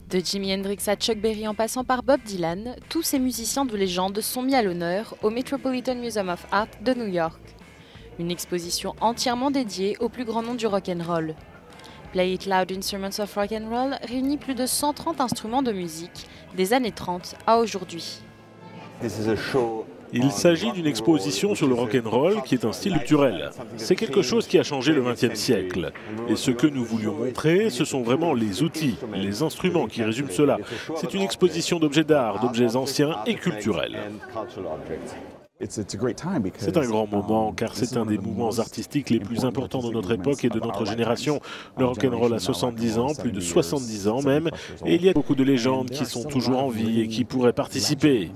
De Jimi Hendrix à Chuck Berry en passant par Bob Dylan, tous ces musiciens de légende sont mis à l'honneur au Metropolitan Museum of Art de New York. Une exposition entièrement dédiée au plus grand nom du rock'n'roll. Play It Loud Instruments of Rock'n'Roll réunit plus de 130 instruments de musique des années 30 à aujourd'hui. Il s'agit d'une exposition sur le rock'n'roll qui est un style culturel. C'est quelque chose qui a changé le XXe siècle. Et ce que nous voulions montrer, ce sont vraiment les outils, les instruments qui résument cela. C'est une exposition d'objets d'art, d'objets anciens et culturels. C'est un grand moment car c'est un des mouvements artistiques les plus importants de notre époque et de notre génération. Le rock'n'roll a 70 ans, plus de 70 ans même, et il y a beaucoup de légendes qui sont toujours en vie et qui pourraient participer.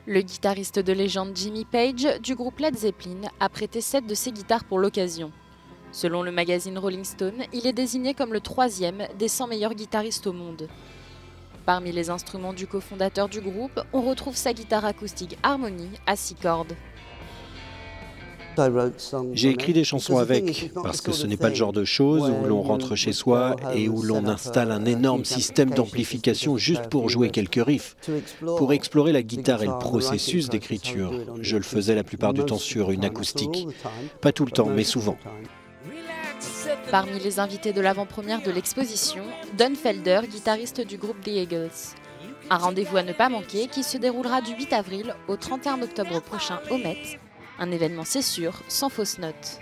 Le guitariste de légende Jimmy Page du groupe Led Zeppelin a prêté 7 de ses guitares pour l'occasion. Selon le magazine Rolling Stone, il est désigné comme le 3e des 100 meilleurs guitaristes au monde. Parmi les instruments du cofondateur du groupe, on retrouve sa guitare acoustique Harmony à 6 cordes. J'ai écrit des chansons avec, parce que ce n'est pas le genre de choses où l'on rentre chez soi et où l'on installe un énorme système d'amplification juste pour jouer quelques riffs. Pour explorer la guitare et le processus d'écriture, je le faisais la plupart du temps sur une acoustique. Pas tout le temps, mais souvent. Parmi les invités de l'avant-première de l'exposition, Don Felder, guitariste du groupe The Eagles. Un rendez-vous à ne pas manquer qui se déroulera du 8 avril au 31 octobre prochain au Met. Un événement, c'est sûr, sans fausse note.